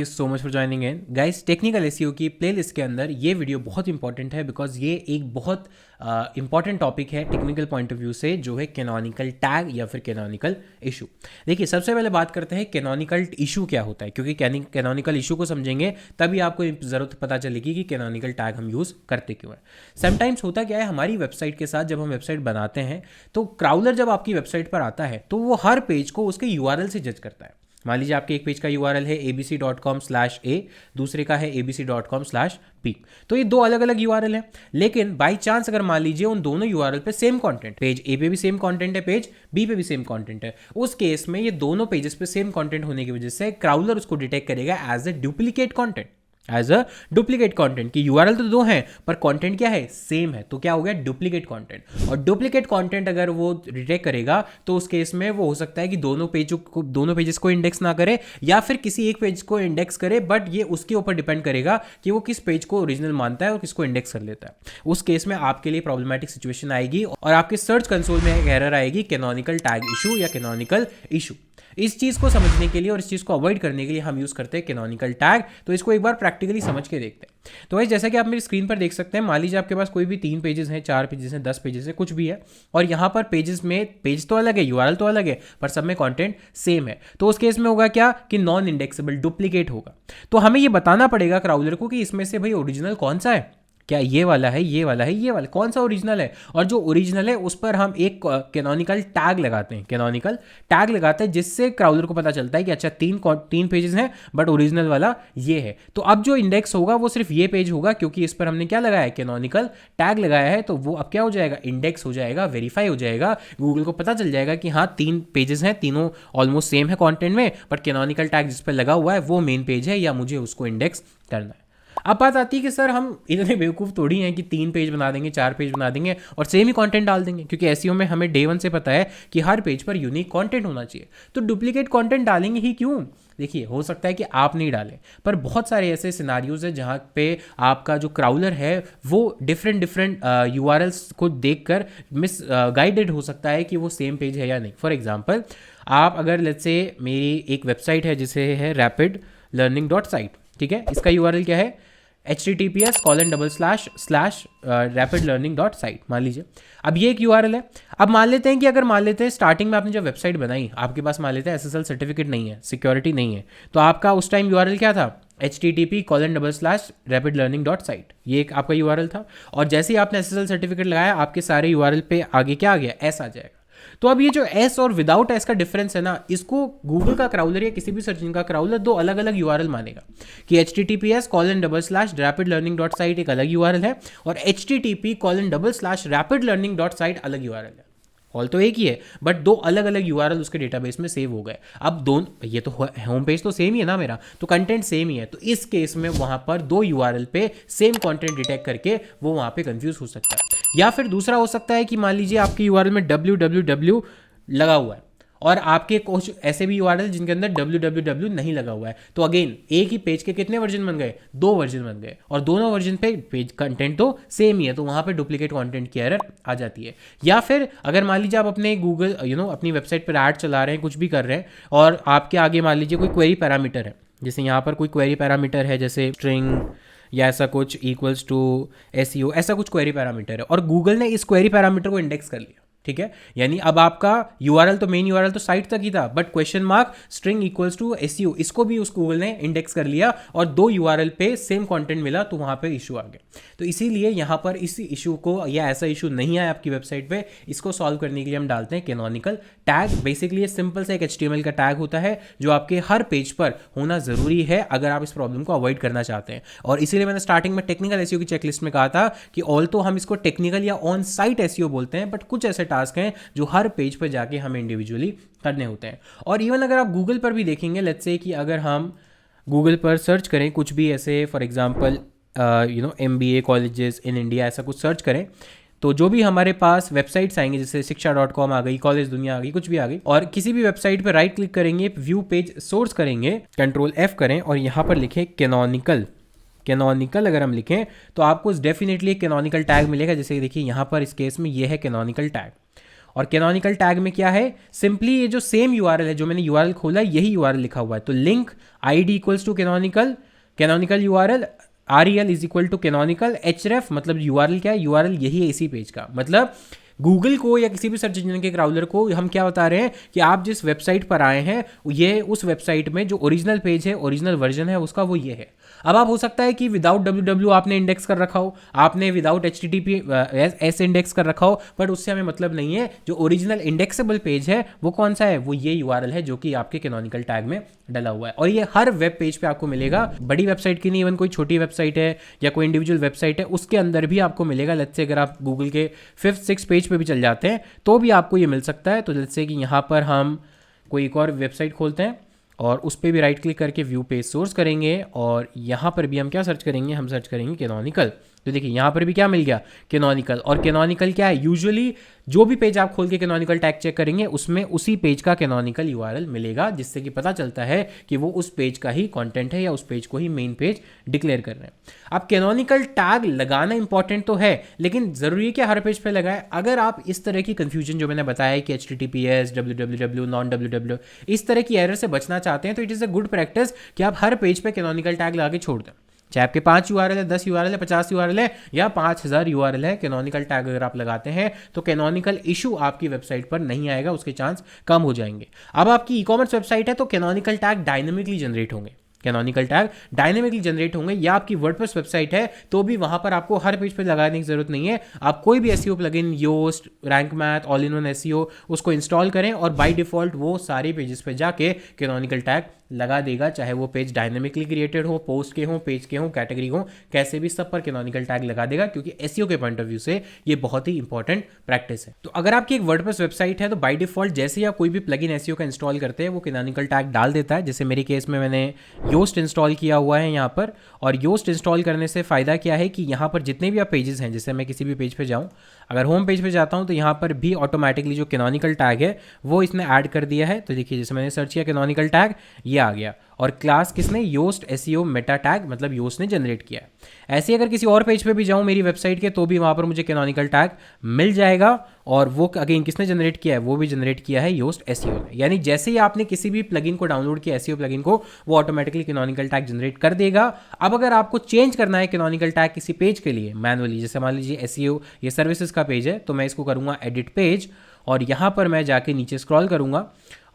Thanks so much for joining in guys. Technical SEO की playlist के अंदर ये वीडियो बहुत इंपॉर्टेंट है बिकॉज ये एक बहुत इंपॉर्टेंट टॉपिक है टेक्निकल पॉइंट ऑफ व्यू से, जो है कैनोनिकल टैग या फिर कैनोनिकल इशू। देखिए, सबसे पहले बात करते हैं कैनोनिकल इशू क्या होता है, क्योंकि कैनोनिकल इशू को समझेंगे तभी आपको ज़रूरत पता चलेगी कि कैनोनिकल टैग हम यूज़ करते क्यों है। समटाइम्स होता क्या है, हमारी वेबसाइट के साथ जब हम वेबसाइट बनाते हैं तो क्राउलर जब आपकी वेबसाइट पर आता है तो वो हर पेज को उसके यूआरएल से जज करता है। मान लीजिए आपके एक पेज का यूआरएल है abc.com/a, दूसरे का है abc.com/b, तो ये दो अलग अलग यूआरएल है। लेकिन बाई चांस अगर मान लीजिए उन दोनों यूआरएल पे सेम कंटेंट, पेज ए पे भी सेम कंटेंट है, पेज बी पे भी सेम कंटेंट है, उस केस में ये दोनों पेजेस पे सेम कंटेंट होने की वजह से क्राउलर उसको डिटेक्ट करेगा as a duplicate content, as a duplicate content की यूआरएल तो दो हैं पर कंटेंट क्या है, सेम है। तो क्या हो गया, डुप्लीकेट कंटेंट। और डुप्लीकेट कंटेंट अगर वो डिटेक्ट करेगा तो उस केस में वो हो सकता है कि दोनों पेजेस को इंडेक्स ना करे या फिर किसी एक पेज को इंडेक्स करे, बट ये उसके ऊपर डिपेंड करेगा कि वो किस पेज को ओरिजिनल मानता है और किसको इंडेक्स कर लेता है। उस केस में आपके लिए प्रॉब्लमेटिक सिचुएशन आएगी और आपके सर्च कंसोल में एक एरर आएगी, कैनोनिकल टैग इशू या कैनोनिकल इशू। इस चीज़ को समझने के लिए और इस चीज़ को अवॉइड करने के लिए हम यूज़ करते हैं कैनोनिकल टैग। तो इसको एक बार प्रैक्टिकली समझ के देखते हैं। तो भाई जैसा कि आप मेरी स्क्रीन पर देख सकते हैं, मान लीजिए आपके पास कोई भी 3 पेजेस हैं, 4 पेजेस हैं, 10 पेजेस है, कुछ भी है, और यहाँ पर पेजेस में पेज तो अलग है, यूआरएल तो अलग है, पर सब में कंटेंट सेम है। तो उस केस में होगा क्या कि नॉन इंडेक्सेबल, डुप्लीकेट होगा। तो हमें ये बताना पड़ेगा क्राउलर को कि इसमें से भाई ओरिजिनल कौन सा है, क्या ये वाला है, ये वाला है, ये वाला, कौन सा ओरिजिनल है। और जो ओरिजिनल है उस पर हम एक कैनोनिकल टैग लगाते हैं, कैनोनिकल टैग लगाते हैं, जिससे क्राउलर को पता चलता है कि अच्छा तीन पेजेस हैं बट ओरिजिनल वाला ये है। तो अब जो इंडेक्स होगा वो सिर्फ ये पेज होगा, क्योंकि इस पर हमने क्या लगाया है, कैनोनिकल टैग लगाया है। तो वो अब क्या हो जाएगा, इंडेक्स हो जाएगा, वेरीफाई हो जाएगा, गूगल को पता चल जाएगा कि हाँ 3 पेजेस हैं, तीनों ऑलमोस्ट सेम है कॉन्टेंट में, बट कैनोनिकल टैग जिस पर लगा हुआ है वो मेन पेज है या मुझे उसको इंडेक्स करना है। अब बात आती है कि सर हम इतने बेवकूफ़ थोड़ी हैं कि 3 पेज बना देंगे, 4 पेज बना देंगे और सेम ही कंटेंट डाल देंगे, क्योंकि एसईओ में हमें डे 1 से पता है कि हर पेज पर यूनिक कंटेंट होना चाहिए। तो डुप्लीकेट कंटेंट डालेंगे ही क्यों। देखिए, हो सकता है कि आप नहीं डालें, पर बहुत सारे ऐसे सिनारियोज हैं जहाँ पे आपका जो क्राउलर है वो डिफरेंट यूआरएल्स को देखकर मिस गाइडेड हो सकता है कि वो सेम पेज है या नहीं। फॉर एग्जांपल, आप अगर लेट्स से मेरी एक वेबसाइट है जिसे है rapidlearning.site, ठीक है, इसका यूआरएल क्या है, https://rapidlearning.site मान लीजिए। अब ये एक यूआरएल है। अब मान लेते हैं कि अगर मान लेते हैं स्टार्टिंग में आपने जब वेबसाइट बनाई, आपके पास मान लेते हैं एसएसएल सर्टिफिकेट नहीं है, सिक्योरिटी नहीं है, तो आपका उस टाइम यूआरएल क्या था, http://rapidlearning.site, ये एक आपका यूआरएल था। और जैसे ही आपने एसएसएल सर्टिफिकेट लगाया, आपके सारे यूआरएल पे आगे क्या आ गया, एस आ जाएगा। तो अब ये जो एस और विदाउट एस का डिफरेंस है ना, इसको गूगल का क्राउलर या किसी भी सर्च इंजन का क्राउलर दो अलग अलग यूआरएल मानेगा कि https://rapidlearning.site एक अलग यूआरएल है और http://rapidlearning.site अलग यूआरएल है। ऑल तो एक ही है, बट दो अलग अलग यूआरएल उसके डेटाबेस में सेव हो गए। अब दोनों, ये तो होम पेज तो सेम ही है ना मेरा, तो कंटेंट सेम ही है। तो इस केस में वहां पर दो यूआरएल पे सेम कंटेंट डिटेक्ट करके वो वहां पे कंफ्यूज हो सकता है। या फिर दूसरा हो सकता है कि मान लीजिए आपके यूआरएल में www लगा हुआ है और आपके कुछ ऐसे भी यूआरएल जिनके अंदर www नहीं लगा हुआ है, तो अगेन एक ही पेज के कितने वर्जन बन गए, 2 वर्जन बन गए, और दोनों वर्जन पे पेज कंटेंट तो सेम ही है, तो वहां पे डुप्लीकेट कंटेंट की एरर आ जाती है। या फिर अगर मान लीजिए आप अपने गूगल अपनी वेबसाइट पर ऐड चला रहे हैं, कुछ भी कर रहे हैं, और आपके आगे मान लीजिए कोई क्वेरी पैरामीटर है, जैसे यहाँ पर कोई क्वेरी पैरामीटर है जैसे स्ट्रिंग या ऐसा कुछ इक्वल्स टू एसईओ, ऐसा कुछ क्वेरी पैरामीटर है, और गूगल ने इस क्वेरी पैरामीटर को इंडेक्स कर लिया, ठीक है। यानी अब आपका यूआरएल तो मेन यूआरएल तो साइट तक ही था, but question mark string equals to SEO, इसको भी उस गूगल ने इंडेक्स कर लिया और 2 यूआरएल पे सेम कंटेंट मिला, तो वहां पे इशू आ गया। तो इसीलिए यहाँ पर इस इशू को, या ऐसा इशू नहीं आया आपकी वेबसाइट पे, इसको सॉल्व करने के लिए हम डालते हैं कैनोनिकल टैग। बेसिकली ये सिंपल सा एक HTML का टैग होता है जो आपके हर पेज पर होना जरूरी है अगर आप इस प्रॉब्लम को अवॉइड करना चाहते हैं। और इसीलिए मैंने स्टार्टिंग में टेक्निकल एसईओ की चेकलिस्ट में कहा था कि ऑल्दो हम इसको टेक्निकल या ऑन साइट एसईओ बोलते हैं, बट कुछ ऐसे टास्क हैं जो हर पेज पर जाके हमें इंडिविजुअली करने होते हैं। और इवन अगर आप गूगल पर भी देखेंगे, लेट्स से कि अगर हम गूगल पर सर्च करें कुछ भी ऐसे, for example MBA colleges in India, ऐसा कुछ सर्च करें, तो जो भी हमारे पास वेबसाइट्स आएंगे, जैसे शिक्षा.com आ गई, कॉलेज दुनिया आ गई, कुछ भी आ गई, और किसी भी वेबसाइट पर राइट क्लिक करेंगे, व्यू पेज सोर्स करेंगे, Ctrl+F करें और यहाँ पर लिखें कैनोनिकल अगर हम लिखें तो आपको डेफिनेटली एक कैनोनिकल टैग मिलेगा। जैसे देखिए यहाँ पर इस केस में ये है कैनोनिकल टैग, और कैनोनिकल टैग में क्या है, सिंपली ये जो सेम यूआरएल है, जो मैंने यूआरएल खोला यही यूआरएल लिखा हुआ है, तो link id equals to canonical URL, rel is equal to canonical, href मतलब यूआरएल क्या है, यूआरएल यही है इसी पेज का। मतलब गूगल को या किसी भी सर्च इंजन के क्राउलर को हम क्या बता रहे हैं कि आप जिस वेबसाइट पर आए हैं ये उस वेबसाइट में जो ओरिजिनल पेज है, ओरिजिनल वर्जन है उसका, वो ये है। अब आप हो सकता है कि विदाउट www आपने इंडेक्स कर रखा हो, आपने विदाउट https इंडेक्स कर रखा हो, बट उससे हमें मतलब नहीं है। जो ओरिजिनल इंडेक्सेबल पेज है वो कौन सा है, वो ये यूआरएल है जो कि आपके कैनोनिकल टैग में डला हुआ है। और ये हर वेब पेज पे आपको मिलेगा, बड़ी वेबसाइट की नहीं, इवन कोई छोटी वेबसाइट है या कोई इंडिविजुअल वेबसाइट है उसके अंदर भी आपको मिलेगा। लेट्स से अगर आप गूगल के 5th-6th पेज पे भी चल जाते हैं तो भी आपको ये मिल सकता है। तो लेट्स से कि यहाँ पर हम कोई एक और वेबसाइट खोलते हैं और उस पर भी राइट क्लिक करके व्यू पेज सोर्स करेंगे और यहाँ पर भी हम क्या सर्च करेंगे, हम सर्च करेंगे कैनोनिकल। तो देखिए यहाँ पर भी क्या मिल गया, कैनोनिकल। और कैनोनिकल क्या है, यूजुअली जो भी पेज आप खोल के कैनोनिकल टैग चेक करेंगे उसमें उसी पेज का कैनोनिकल यूआरएल मिलेगा, जिससे कि पता चलता है कि वो उस पेज का ही कंटेंट है या उस पेज को ही मेन पेज डिक्लेयर कर रहे हैं। अब कैनोनिकल टैग लगाना इंपॉर्टेंट तो है, लेकिन ज़रूरी है कि हर पेज पे लगाए। अगर आप इस तरह की कंफ्यूजन जो मैंने बताया कि https, www, नॉन www इस तरह की एरर से बचना चाहते हैं तो it is a good practice कि आप हर पेज पे कैनोनिकल टैग लगा के छोड़ दें। चाहे आपके 5 यूआरएल है, 10 यूआरएल है, 50 यूआरएल है या 5000 यूआरएल है, कैनोनिकल टैग अगर आप लगाते हैं तो कैनोनिकल इशू आपकी वेबसाइट पर नहीं आएगा, उसके चांस कम हो जाएंगे। अब आपकी ई कॉमर्स वेबसाइट है तो कैनोनिकल टैग डायनेमिकली जनरेट होंगे, कैनोनिकल टैग डायनेमिकली जनरेट होंगे। या आपकी वर्डप्रेस वेबसाइट है तो भी वहां पर आपको हर पेज पे लगाने की जरूरत नहीं है। आप कोई भी SEO plugin, Yoast, Rank Math, all in one SEO, उसको इंस्टॉल करें और बाय डिफॉल्ट वो सारे पेजेस पे जाके कैनोनिकल टैग लगा देगा, चाहे वो पेज डायनेमिकली क्रिएटेड हो, पोस्ट के हो, पेज के हो, कैटेगरी हो, कैसे भी सब पर कैनोनिकल टैग लगा देगा, क्योंकि एसईओ के पॉइंट ऑफ व्यू से ये बहुत ही इंपॉर्टेंट प्रैक्टिस है। तो अगर आपकी एक वर्डप्रेस वेबसाइट है तो बाय डिफॉल्ट जैसे ही आप कोई भी प्लगइन एसईओ का इंस्टॉल करते हैं वो कैनोनिकल टैग डाल देता है। जैसे मेरे केस में मैंने योस्ट इंस्टॉल किया हुआ है यहाँ पर, और योस्ट इंस्टॉल करने से फ़ायदा क्या है कि यहाँ पर जितने भी आप पेजेस हैं, जैसे मैं किसी भी पेज पे जाऊँ, अगर होम पेज पे जाता हूँ तो यहाँ पर भी ऑटोमेटिकली जो कैनोनिकल टैग है वो इसने ऐड कर दिया है। तो देखिए जैसे मैंने सर्च किया कैनोनिकल टैग, ये आ गया, और क्लास किसने, योस्ट एसईओ मेटा टैग, मतलब योस्ट ने जनरेट किया है। ऐसे अगर किसी और पेज पे भी जाऊँ मेरी वेबसाइट के तो भी वहाँ पर मुझे कैनोनिकल टैग मिल जाएगा, और वो अगेन किसने जनरेट किया है, वो भी जनरेट किया है योस्ट एसईओ ने। यानी जैसे ही आपने किसी भी प्लगइन को डाउनलोड किया, एसईओ प्लगइन को, वो ऑटोमेटिकली कैनोनिकल टैग जनरेट कर देगा। अब अगर आपको चेंज करना है कैनोनिकल टैग किसी पेज के लिए मैनुअली, जैसे मान लीजिए एसईओ ये सर्विसेज का पेज है, तो मैं इसको करूँगा एडिट पेज, और यहाँ पर मैं जाके नीचे स्क्रॉल करूँगा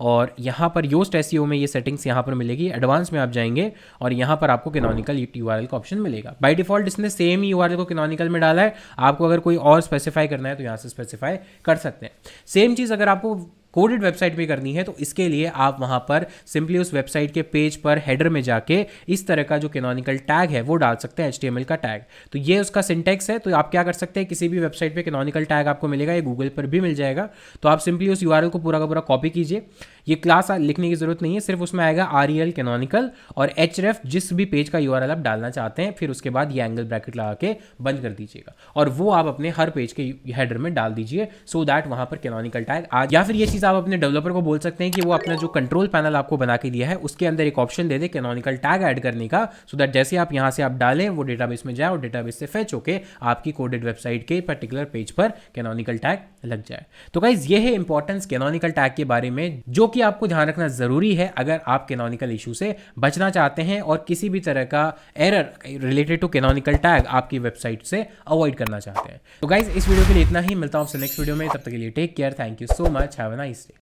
और यहाँ पर योस्ट एसईओ में ये सेटिंग्स यहाँ पर मिलेगी, एडवांस में आप जाएंगे और यहाँ पर आपको कैनोनिकल यूआरएल का ऑप्शन मिलेगा। बाय डिफॉल्ट इसने सेम यूआरएल को कैनोनिकल में डाला है, आपको अगर कोई और स्पेसिफाई करना है तो यहाँ से स्पेसिफाई कर सकते हैं। सेम चीज़ अगर आपको कोडेड वेबसाइट पे करनी है तो इसके लिए आप वहाँ पर सिंपली उस वेबसाइट के पेज पर हेडर में जाके इस तरह का जो कैनोनिकल टैग है वो डाल सकते हैं, HTML का टैग। तो ये उसका सिंटेक्स है। तो आप क्या कर सकते हैं, किसी भी वेबसाइट पे कैनोनिकल टैग आपको मिलेगा, ये गूगल पर भी मिल जाएगा, तो आप सिंपली उस यूआरएल को पूरा का पूरा कॉपी कीजिए। ये क्लास लिखने की जरूरत नहीं है, सिर्फ उसमें आएगा rel कैनोनिकल और href जिस भी पेज का यूआरएल आप डालना चाहते हैं, फिर उसके बाद ये एंगल ब्रैकेट लगा के बंद कर दीजिएगा और वो आप अपने हर पेज के हेडर में डाल दीजिए, सो दैट वहाँ पर कैनोनिकल टैग आ। या फिर ये चीज़ आप अपने डेवलपर को बोल सकते हैं कि वो अपना जो कंट्रोल पैनल आपको बना के दिया है उसके अंदर एक ऑप्शन दे दे कैनोनिकल टैग ऐड करने का, सो दैट जैसे आप यहाँ से आप डालें वो डेटाबेस में जाए और डेटाबेस से फेच होके आपकी कोडेड वेबसाइट के पर्टिकुलर पेज पर कैनोनिकल टैग लग जाए। तो गाइज ये है इंपॉर्टेंस कैनोनिकल टैग के बारे में, जो कि आपको ध्यान रखना जरूरी है अगर आप कैनोनिकल इशू से बचना चाहते हैं और किसी भी तरह का error related to canonical tag आपकी वेबसाइट से अवॉइड करना चाहते हैं। तो गाइज इस वीडियो के लिए इतना ही, मिलता हूं आपसे नेक्स्ट वीडियो में, तब तक के लिए take care, thank you so much, have a nice day.